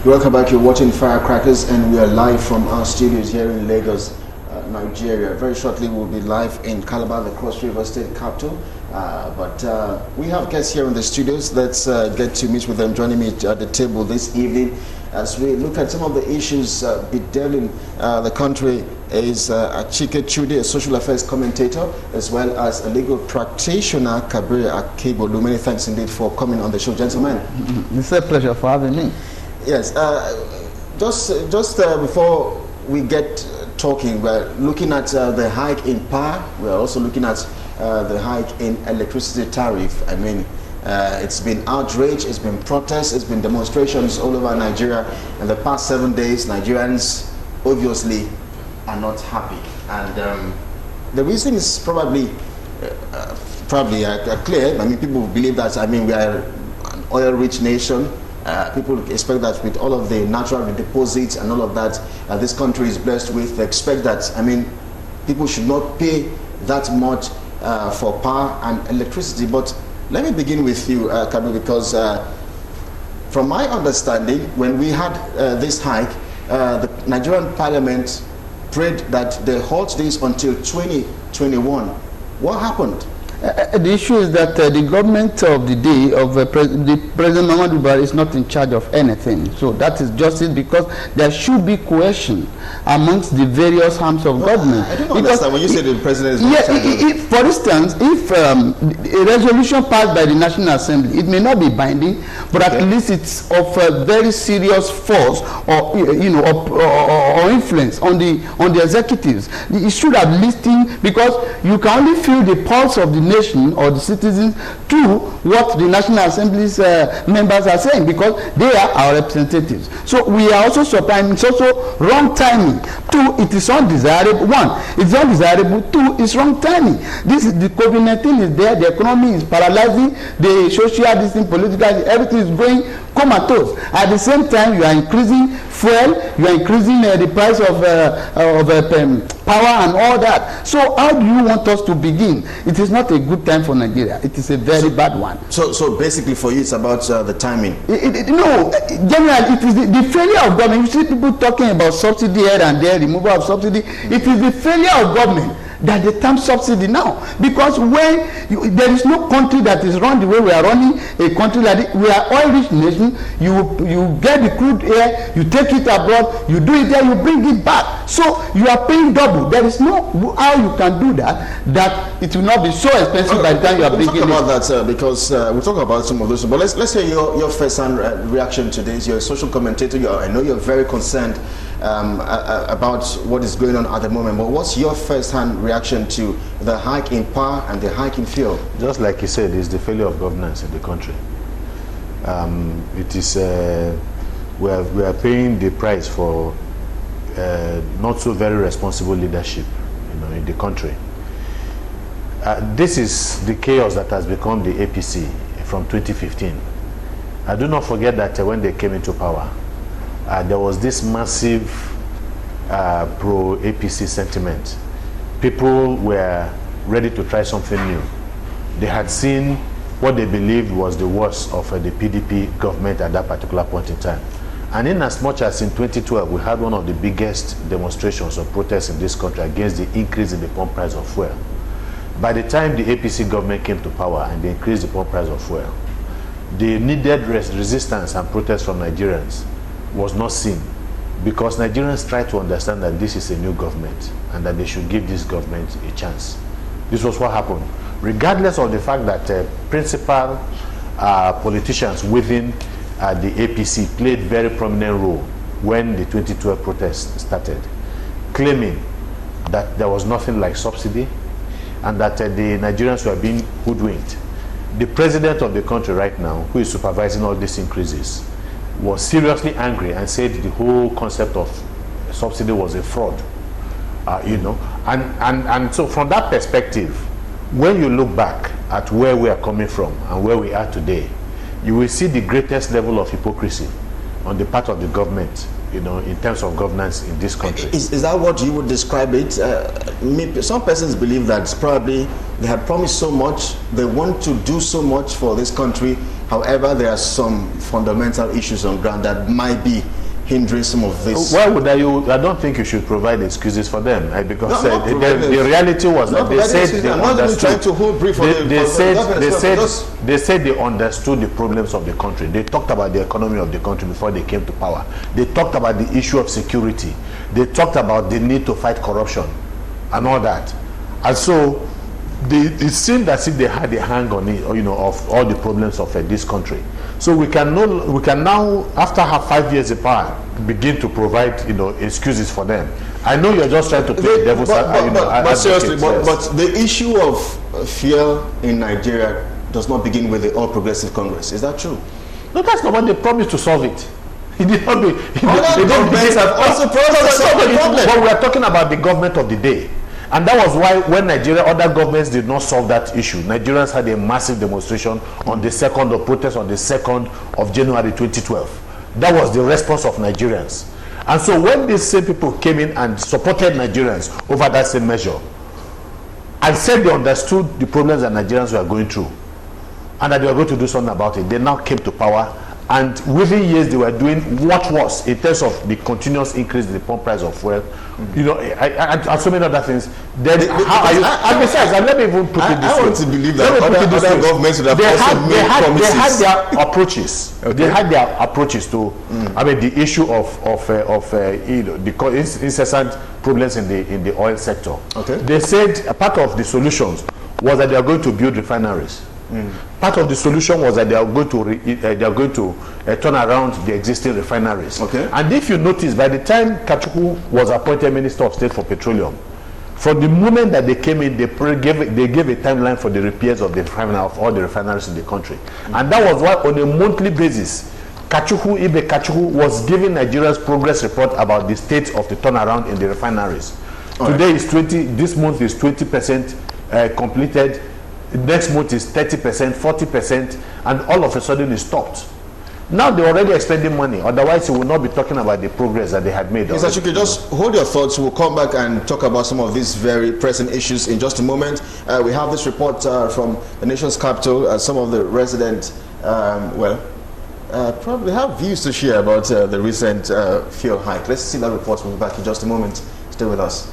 Welcome back. You're watching Firecrackers, and we are live from our studios here in Lagos, Nigeria. Very shortly, we'll be live in Calabar, the Cross River State capital. But we have guests here in the studios. Let's get to meet with them. Joining me at the table this evening as we look at some of the issues bedeviling the country is Achike Chude, a social affairs commentator, as well as a legal practitioner, Kabir Akebolu. Many thanks indeed for coming on the show, gentlemen. It's a pleasure for having me. Yes, just before we get talking, we're looking at the hike in power. We're also looking at the hike in electricity tariff. I mean, it's been outrage, it's been protests, it's been demonstrations all over Nigeria. In the past 7 days, Nigerians obviously are not happy. And the reason is probably clear. I mean, people believe that, I mean, we are an oil-rich nation. People expect that with all of the natural deposits and all of that this country is blessed with, they expect that, I mean, people should not pay that much for power and electricity. But let me begin with you, Kabir, because from my understanding, when we had this hike, the Nigerian Parliament prayed that they halt this until 2021. What happened? The issue is that the government of the day of the President Muhammadu Buhari is not in charge of anything. So that is justice, because there should be cohesion amongst the various arms of government. I don't understand when you say the president is not in charge. For instance, if a resolution passed by the National Assembly, it may not be binding, but at least it's of a very serious force or or influence on the executives. It should have listened, because you can only feel the pulse of the nation or the citizens to what the National Assembly's members are saying, because they are our representatives. So we are also surprised. It's also wrong timing. Two, it is undesirable. One, it's undesirable. Two, it's wrong timing. The COVID-19 is there. The economy is paralyzing. The social distancing, political, everything is going comatose. At the same time, you are increasing fuel. You are increasing the price of power and all that. So how do you want us to begin? It is not a good time for Nigeria. It is a very bad one. So basically for you, it's about the timing. No, generally, it is the failure of government. You see people talking about subsidy here and there, removal of subsidy. It is the failure of government that the term subsidy now, because when there is no country that is run the way we are running a country like this. We are oil-rich nation. You get the crude air, you take it abroad, you do it there, you bring it back. So you are paying double. There is no how you can do that it will not be so expensive by the time you are bringing it. We'll talk about that because we'll talk about some of those. But let's hear your first-hand reaction to this. You're a social commentator. I know you're very concerned about what is going on at the moment, but what's your first-hand reaction to the hike in power and the hike in fuel? Just like you said, it's the failure of governance in the country. It is we are paying the price for not so very responsible leadership, in the country. This is the chaos that has become the APC from 2015. I do not forget that when they came into power, there was this massive pro-APC sentiment. People were ready to try something new. They had seen what they believed was the worst of the PDP government at that particular point in time. And in as much as in 2012, we had one of the biggest demonstrations or protests in this country against the increase in the pump price of fuel. By the time the APC government came to power and they increased the pump price of fuel, the needed resistance and protest from Nigerians was not seen, because Nigerians tried to understand that this is a new government and that they should give this government a chance. This was what happened, regardless of the fact that principal politicians within the APC played very prominent role when the 2012 protests started, claiming that there was nothing like subsidy and that the Nigerians were being hoodwinked. The president of the country right now, who is supervising all these increases, was seriously angry and said the whole concept of subsidy was a fraud, and so from that perspective, when you look back at where we are coming from and where we are today, you will see the greatest level of hypocrisy on the part of the government, in terms of governance in this country. Is that what you would describe it? Some persons believe that probably they had promised so much, they want to do so much for this country. However, there are some fundamental issues on ground that might be hindering some of this? Why would I don't think you should provide excuses for them, because No, the reality was that they said they understood. They said they understood the problems of the country. They talked about the economy of the country before they came to power. They talked about the issue of security. They talked about the need to fight corruption and all that. And so it seemed as if they had a hang on it, of all the problems of this country. So we can now, after 5 years in power, begin to provide excuses for them. I know you're just trying to play the devil's advocate. But seriously, but the issue of fear in Nigeria does not begin with the All Progressive Congress. Is that true? No, that's not what they promised to solve it. It did not. But we are talking about the government of the day. And that was why when other governments did not solve that issue, Nigerians had a massive demonstration on the 2nd of protest on the 2nd of January 2012. That was the response of Nigerians. And so when these same people came in and supported Nigerians over that same measure and said they understood the problems that Nigerians were going through and that they were going to do something about it, they now came to power. And within years, they were doing what was, in terms of the continuous increase in the pump price of fuel, and so many other things. Then how are you? And besides, and let me even put it this way. I want to believe that other governments would have also made promises. They had their approaches. Okay. They had their approaches to, the issue of the incessant problems in the oil sector. Okay. They said a part of the solutions was that they are going to build refineries. Part of the solution was that they are going to turn around the existing refineries. Okay. And if you notice, by the time Kachukwu was appointed Minister of State for Petroleum, from the moment that they came in, they gave a timeline for the repairs of all the refineries in the country. And that was why, on a monthly basis, Ibe Kachukwu was giving Nigerians progress report about the state of the turnaround in the refineries. Today is 20. This month is 20% completed. Next month is 30%, 40%, and all of a sudden it stopped. Now they're already expending money. Otherwise, we will not be talking about the progress that they had made. Mr. Chike, just hold your thoughts. We'll come back and talk about some of these very pressing issues in just a moment. We have this report from the nation's capital. Some of the residents, probably have views to share about the recent fuel hike. Let's see that report. We'll be back in just a moment. Stay with us.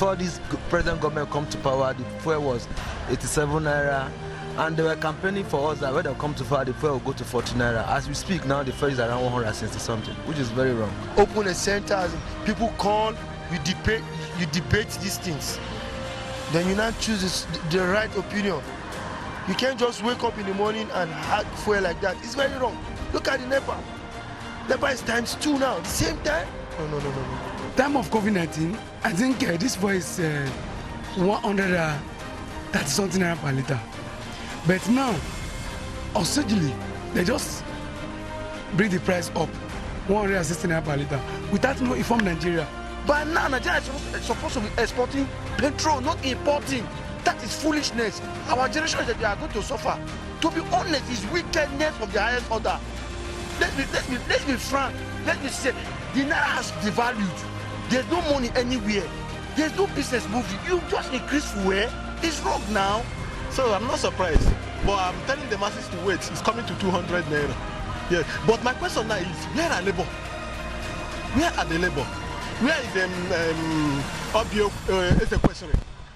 Before this present government come to power, the fuel was 87 naira, and they were campaigning for us that when they come to power, the fuel will go to 40 naira. As we speak now, the fuel is around 160 something, which is very wrong. Open a center, people call, you debate these things. Then you now choose the right opinion. You can't just wake up in the morning and hack fuel like that. It's very wrong. Look at the NEPA. NEPA is ×2 now. The same time? No. Time of COVID-19, I think this fuel is 130 something naira per liter. But now, ostensibly, they just bring the price up 160 naira per liter without no informed Nigeria. But now Nigeria is supposed to be exporting petrol, not importing. That is foolishness. Our generation that they are going to suffer. To be honest, is wickedness of the highest order. Let's be frank. Let me say, the naira has devalued. There's no money anywhere. There's no business moving. You just increase fuel. It's wrong now. So I'm not surprised. But I'm telling the masses to wait. It's coming to 200 naira. Yeah. But my question now is, where are labor? Where are the labor? Where is it's a question.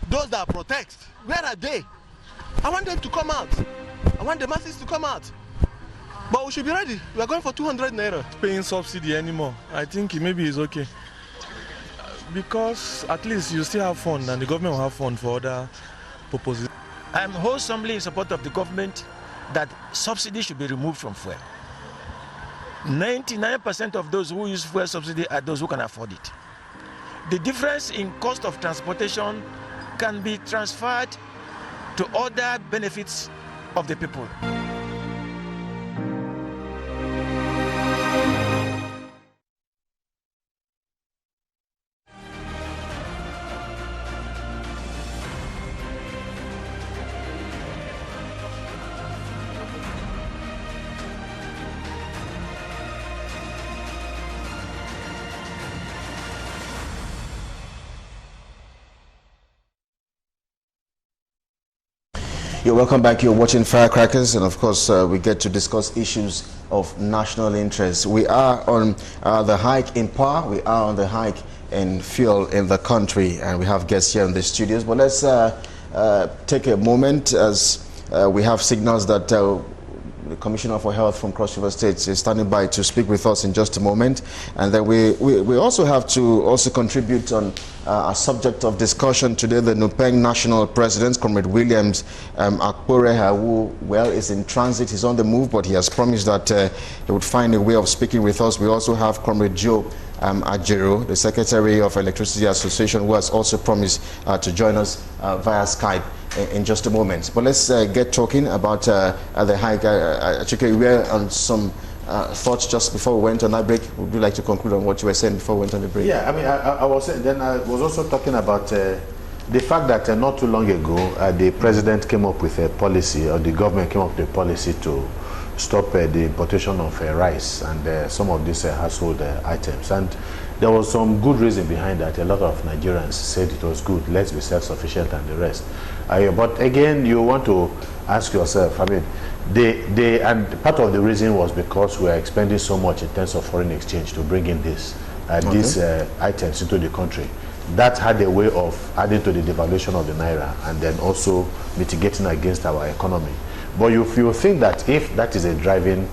Those that protest, where are they? I want them to come out. I want the masses to come out. But we should be ready. We are going for 200 naira. Paying subsidy anymore. I think maybe it's okay. Because at least you still have fund and the government will have fund for other purposes. I'm wholesomely in support of the government that subsidy should be removed from fuel. 99% of those who use fuel subsidy are those who can afford it. The difference in cost of transportation can be transferred to other benefits of the people. You're welcome back. You're watching Firecrackers, and of course, we get to discuss issues of national interest. We are on the hike in power. We are on the hike in fuel in the country, and we have guests here in the studios. But let's take a moment as we have signals that the Commissioner for Health from Cross River State is standing by to speak with us in just a moment. And then we also have to also contribute on a subject of discussion today, the Nupeng National President, Comrade Williams Akporeha, who, well, is in transit. He's on the move, but he has promised that he would find a way of speaking with us. We also have Comrade Joe Ajero, the Secretary of Electricity Association, who has also promised to join us via Skype in just a moment. But let's get talking about the hike. Chike, we were on some thoughts just before we went on that break. Would you like to conclude on what you were saying before we went on the break? Yeah, I mean, I was saying, then I was also talking about the fact that not too long ago, the president came up with a policy, or the government came up with a policy to stop the importation of rice and some of these household items. And there was some good reason behind that. A lot of Nigerians said it was good, let's be self-sufficient and the rest. But again, you want to ask yourself, I mean, and part of the reason was because we are expending so much in terms of foreign exchange to bring in these items into the country. That had a way of adding to the devaluation of the naira and then also mitigating against our economy. But if you think that if that is a driving,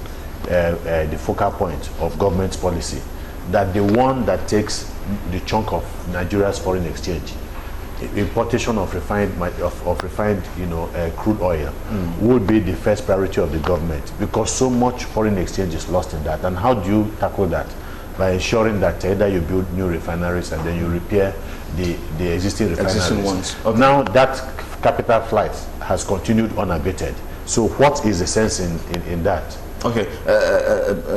the focal point of government's policy, that the one that takes the chunk of Nigeria's foreign exchange, importation of refined crude oil, would be the first priority of the government, because so much foreign exchange is lost in that. And how do you tackle that? By ensuring that either you build new refineries and then you repair the existing refineries. Ones. Okay. Now that capital flight has continued unabated. So what is the sense in that? Okay,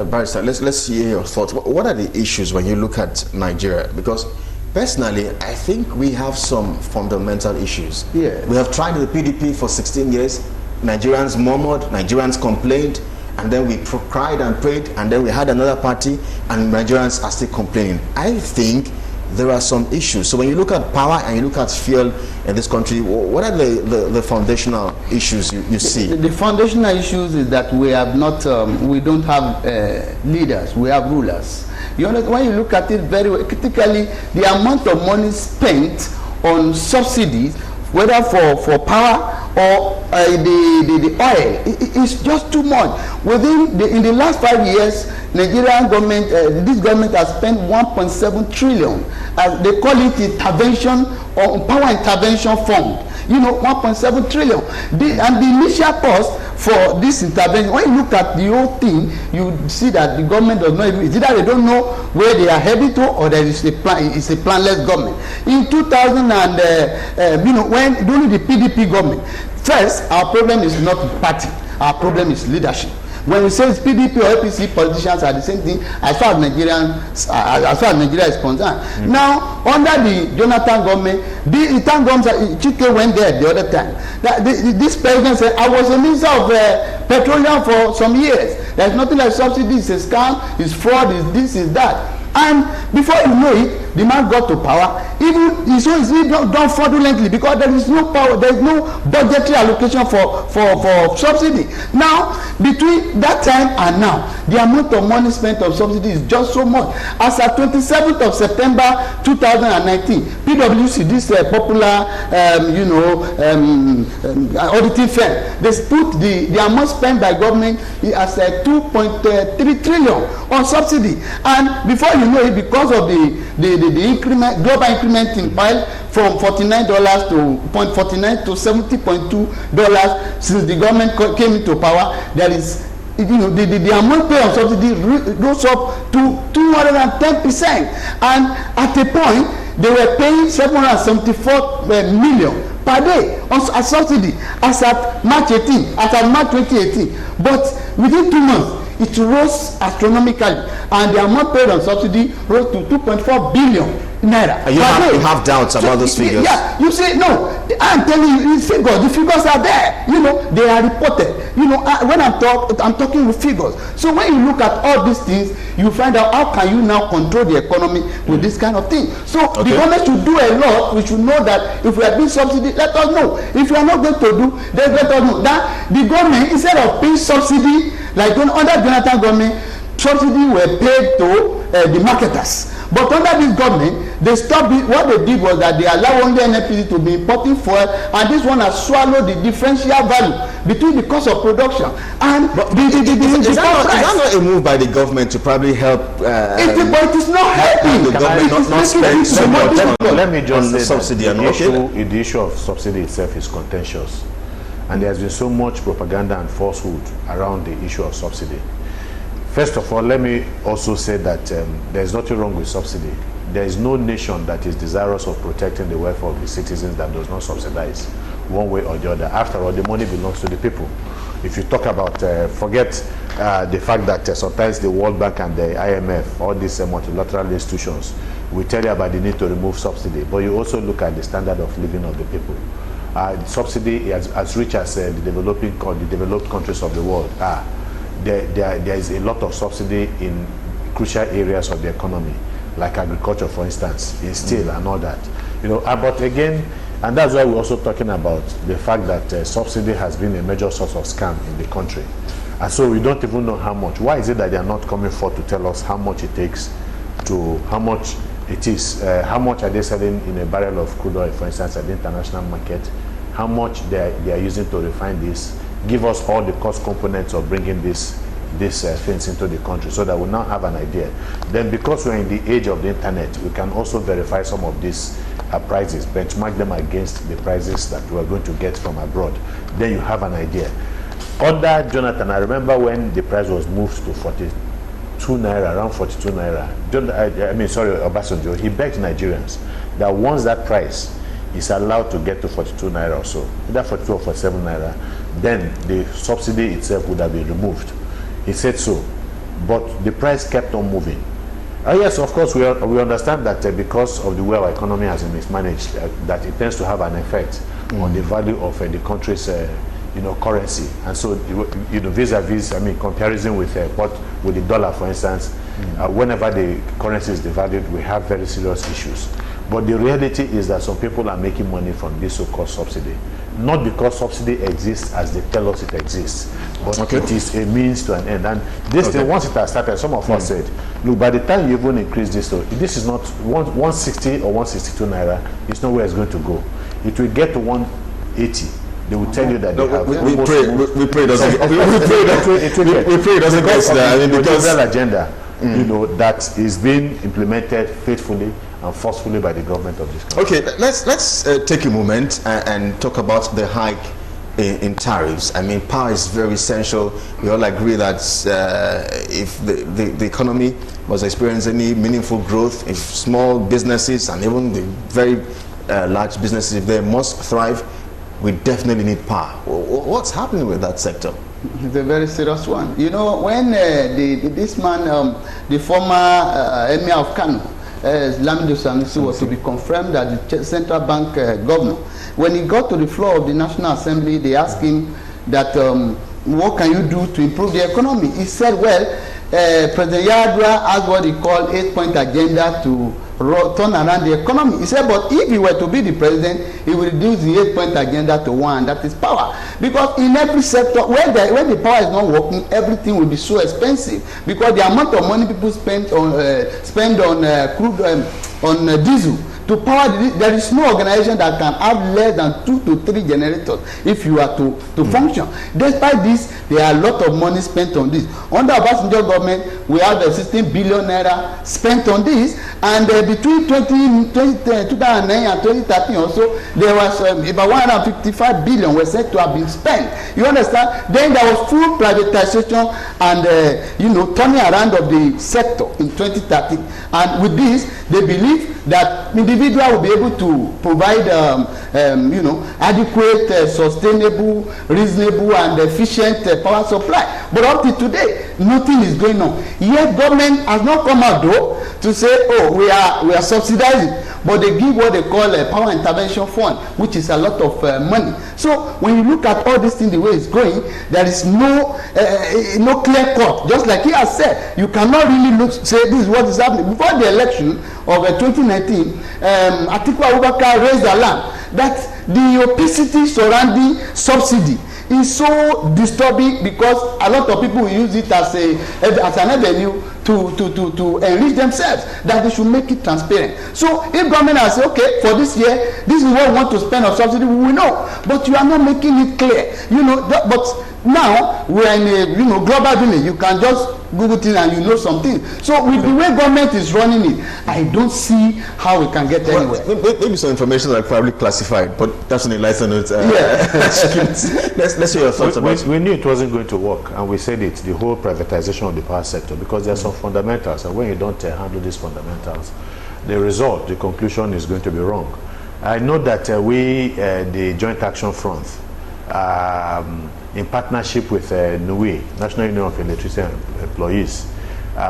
Barrister, let's hear your thoughts. What are the issues when you look at Nigeria? Because personally, I think we have some fundamental issues. Yeah. We have tried the PDP for 16 years. Nigerians murmured, Nigerians complained, and then we cried and prayed, and then we had another party, and Nigerians are still complaining. I think there are some issues. So when you look at power and you look at fuel in this country, what are the foundational issues you see? The foundational issues is that we have not, we don't have leaders, we have rulers. You know, when you look at it very well, critically, the amount of money spent on subsidies, whether for power or the oil, it's just too much. In the last 5 years, Nigerian government, this government has spent 1.7 trillion. They call it intervention or power intervention fund. You know, 1.7 trillion. And the initial cost for this intervention, when you look at the whole thing, you see that the government does not even, it's either they don't know where they are heading to, or there is a plan. It's a planless government. In 2000 and when during the PDP government, first our problem is not party, our problem is leadership. When we say it's PDP or APC, politicians are the same thing as far as Nigeria is concerned. Now, under the Jonathan government, the time government, Chike went there the other time. This president said, I was a minister of petroleum for some years. There's nothing like subsidy, it's a scam, it's fraud, it's this, it's that. And before you know it, the man got to power. Even it's done fraudulently, because there is no power, there is no budgetary allocation for subsidy. Now, between that time and now, the amount of money spent on subsidy is just so much. As at 27th of September 2019, PwC, this popular auditing firm, they put the amount spent by government as 2.3 trillion on subsidy. And before you know it, because of the increment, global increment in oil from $49 to $0.49 to $70.2 since the government came into power, there is, the amount paid on subsidy goes up to 210%. And at a point, they were paying 774 million per day on subsidy as at March 2018. But within 2 months, it rose astronomically, and the amount paid on subsidy rose to 2.4 billion naira. And you have doubts about those figures? Yeah, you say, no, I'm telling you, the figures are there. You know, they are reported. You know, when I'm talking with figures. So when you look at all these things, you find out how can you now control the economy with this kind of thing. So the government should do a lot. We should know that if we are being subsidy, let us know. If we are not going to do, then let us know that the government, instead of paying subsidy, like under Jonathan government, subsidy were paid to the marketers. But under this government, they stopped it. What they did was that they allowed only NNPC to be importing fuel, and this one has swallowed the differential value between the cost of production and is that not a move by the government to probably help? But it is not helping. The government not spend so much let me just say subsidy. The issue of subsidy itself is contentious, and there has been so much propaganda and falsehood around the issue of subsidy. First of all, let me also say that there is nothing wrong with subsidy. There is no nation that is desirous of protecting the welfare of the citizens that does not subsidize one way or the other. After all, the money belongs to the people. If you talk about, forget the fact that sometimes the World Bank and the IMF, all these multilateral institutions, will tell you about the need to remove subsidy, but you also look at the standard of living of the people. The subsidy is as rich as the developed countries of the world are. There is a lot of subsidy in crucial areas of the economy, like agriculture, for instance, in steel and all that. You know, but again, and that's why we're also talking about the fact that subsidy has been a major source of scam in the country. And so we don't even know how much. Why is it that they are not coming forward to tell us how much it takes to, how much it is, how much are they selling in a barrel of crude oil, for instance, at the international market, how much they are using to refine this, give us all the cost components of bringing these things into the country, so that we now have an idea. Then, because we're in the age of the internet, we can also verify some of these prices, benchmark them against the prices that we're going to get from abroad. Then you have an idea. Under Jonathan, I remember when the price was moved to 42 naira, around 42 naira. Obasanjo, he begged Nigerians that once that price is allowed to get to 42 naira or so, either 42 or 47 naira, then the subsidy itself would have been removed. He said so, but the price kept on moving. Yes, of course, we understand that because of the way our economy has been mismanaged, that it tends to have an effect on the value of the country's currency. And so, vis-a-vis, comparison with the dollar, for instance, whenever the currency is devalued, we have very serious issues. But the reality is that some people are making money from this so-called subsidy. Not because subsidy exists as they tell us it exists, but it is a means to an end. And this thing, once it has started, some of us said, look, by the time you even increase this, so this is not 160 or 162 naira, it's not where it's going to go. It will get to 180. They will tell you that they have. We pray it doesn't. We pray it doesn't get there. Because the agenda, that is being implemented faithfully and forcefully by the government of this country. Okay, let's take a moment and talk about the hike in tariffs. Power is very essential. We all agree that if the economy was experiencing any meaningful growth, if small businesses and even the very large businesses, if they must thrive, we definitely need power. What's happening with that sector? It's a very serious one. You know, when this man, the former Emir of Kano, Lamido Sanusi, was to be confirmed as the central bank governor, when he got to the floor of the National Assembly, they asked him that, what can you do to improve the economy? He said, well, President Yar'Adua has what he called 8-point agenda to turn around the economy. He said, but if he were to be the president, he will reduce the 8-point agenda to one, that is power. Because in every sector, when the power is not working, everything will be so expensive. Because the amount of money people spend on crude, on diesel, to power there is no organization that can have less than 2 to 3 generators if you are to function. Despite this, there are a lot of money spent on this. Under Obasanjo government, we have 16 billion naira spent on this, and between 2009 and 2013 also, there was about 155 billion was said to have been spent. You understand? Then there was full privatization and turning around of the sector in 2013, and with this, they believe that individual will be able to provide adequate, sustainable, reasonable and efficient power supply. But up to today, nothing is going on. Yet government has not come out though to say, oh, we are subsidizing. But they give what they call a power intervention fund, which is a lot of money. So when you look at all this thing, the way it's going, there is no clear cut. Just like he has said, you cannot really say this is what is happening. Before the election of 2019, Atiku Abubakar raised alarm that the opacity surrounding subsidy is so disturbing because a lot of people use it as an avenue to enrich themselves, that they should make it transparent. So if government has said, okay, for this year, this is what we want to spend on subsidy, we will know. But you are not making it clear. But now we are in a global village. You can just Google things and you know something. So with the way government is running it, I don't see how we can get anywhere. Maybe some information are probably classified, but that's on a lighter note. Let's hear your thoughts about it. We knew it wasn't going to work, and we said it, the whole privatization of the power sector, because there are some fundamentals, and when you don't handle these fundamentals, the conclusion is going to be wrong. I know that the Joint Action Front, in partnership with NUE, National Union of Electricity Employees,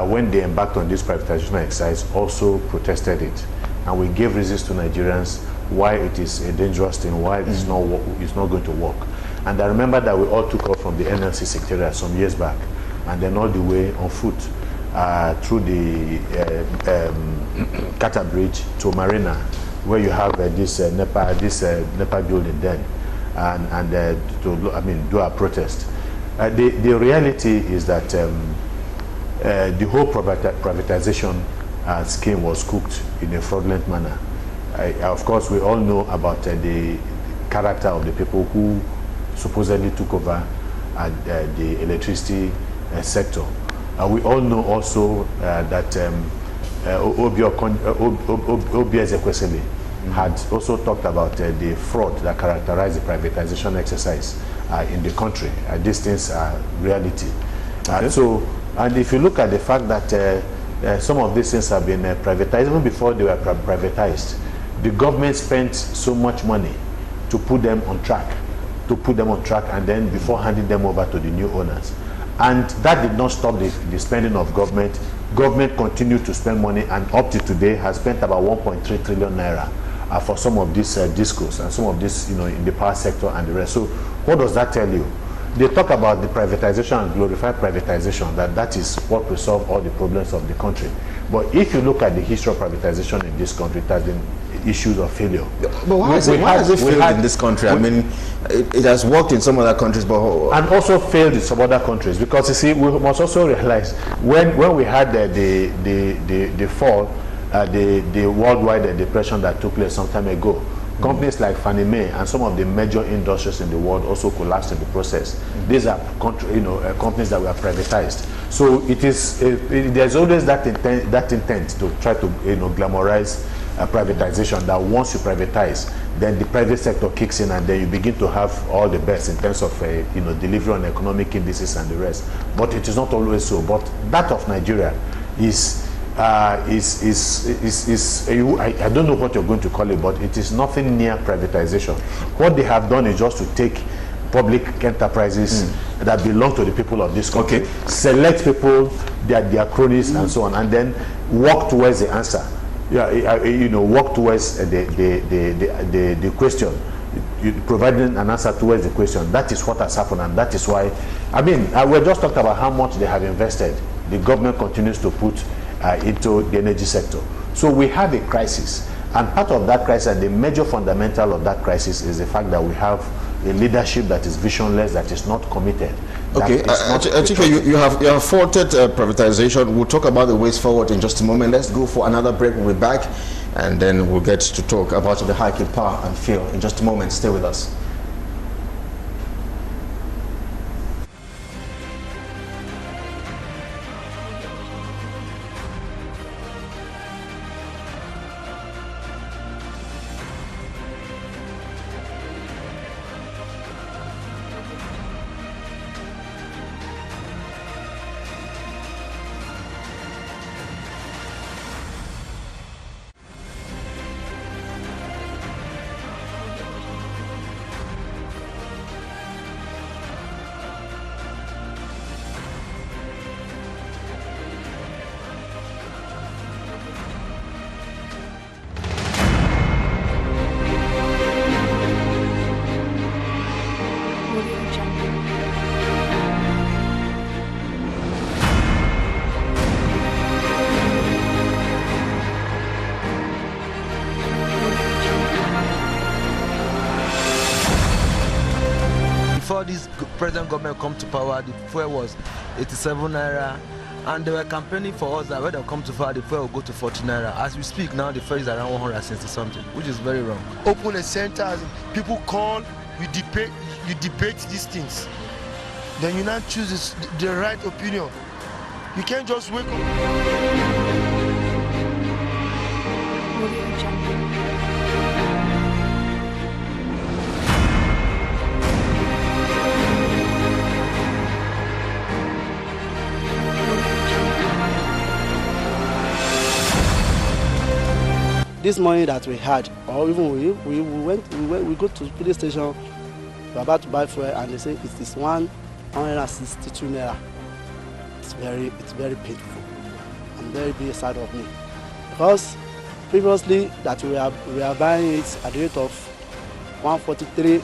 when they embarked on this privatization exercise, also protested it. And we gave reasons to Nigerians why it is a dangerous thing, why it's not going to work. And I remember that we all took off from the NLC Secretariat some years back, and then all the way on foot through the Kata Bridge to Marina, where you have this NEPA building then, and to do a protest. The reality is that the whole privatization scheme was cooked in a fraudulent manner. Of course, we all know about the character of the people who supposedly took over the electricity sector. We all know also that Obi Ezekwesili had also talked about the fraud that characterized the privatization exercise in the country. These things are reality. Okay. And if you look at the fact that some of these things have been privatized, even before they were privatized, the government spent so much money to put them on track, and then before handing them over to the new owners. And that did not stop the spending of government. Government continued to spend money, and up to today has spent about 1.3 trillion naira for some of these discos and some of this, in the power sector and the rest. So what does that tell you? They talk about the privatization and glorify privatization, that is what will solve all the problems of the country. But if you look at the history of privatization in this country, it has been issues of failure. But why has it failed in this country? I mean, it has worked in some other countries, but and also failed in some other countries, because you see, we must also realize when we had the fall, the worldwide depression that took place some time ago, companies like Fannie Mae and some of the major industries in the world also collapsed in the process. These are companies that were privatized. So it is there's always that intent to try to glamorize privatization, that once you privatize, then the private sector kicks in, and then you begin to have all the best in terms of delivery on economic indices and the rest. But it is not always so. But that of Nigeria I don't know what you're going to call it, but it is nothing near privatization. What they have done is just to take public enterprises that belong to the people of this country, select people, their cronies and so on, and then work towards the answer. Work towards the question, providing an answer towards the question. That is what has happened, and that is why, we just talked about how much they have invested. The government continues to put into the energy sector. So we have a crisis, and part of that crisis, and the major fundamental of that crisis, is the fact that we have a leadership that is visionless, that is not committed. Okay, you have faulted privatization. We'll talk about the ways forward in just a moment. Let's go for another break. We'll be back, and then we'll get to talk about the hike in power and fuel in just a moment. Stay with us. present government come to power, the fuel was 87 naira, and they were campaigning for us that when they come to power, the fuel will go to 40 naira. As we speak now, the fuel is around 160 something, which is very wrong. Open a center, people call, you debate these things. Then you now choose the right opinion. You can't just wake up. This money that we had, or even we go to police station, we're about to buy fuel, and they say it is 162 naira. It's very painful. I'm very sad of me, because previously that we are buying it at the rate of 143.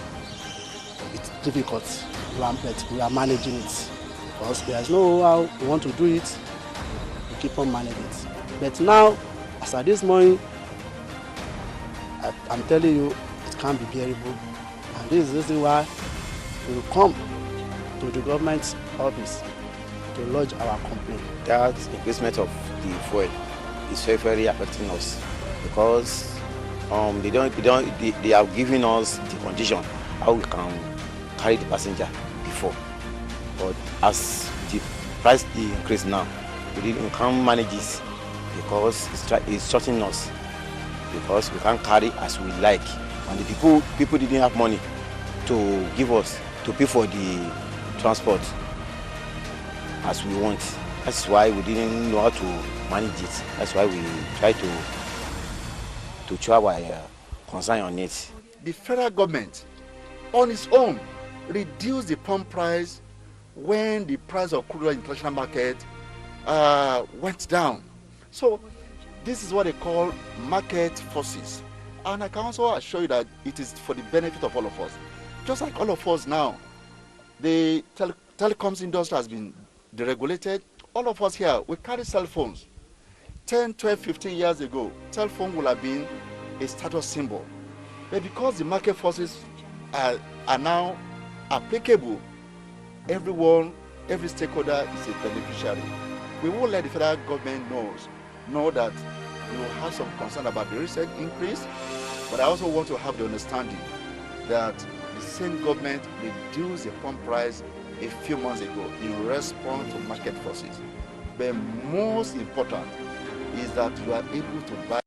It's difficult, but we are managing it, because there's no how we want to do it. We keep on managing it. But now, as at this morning, I'm telling you, it can't be bearable, and this is the reason why we will come to the government office to lodge our complaint. That increasement of the fuel is very affecting us, because they are giving us the condition how we can carry the passenger before, but as the price increase now, we can't manage this, because it's shorting us, because we can't carry as we like, and the people didn't have money to give us to pay for the transport as we want. That's why we didn't know how to manage it. That's why we try to show our concern on it. The federal government on its own reduced the pump price when the price of crude oil in the international market went down. So this is what they call market forces. And I can also assure you that it is for the benefit of all of us. Just like all of us now, the telecoms industry has been deregulated. All of us here, we carry cell phones. 10, 12, 15 years ago, cell phone would have been a status symbol. But because the market forces are now applicable, everyone, every stakeholder is a beneficiary. We will let the federal government know that you have some concern about the recent increase, but I also want to have the understanding that the same government reduced the pump price a few months ago in response to market forces. But most important is that you are able to buy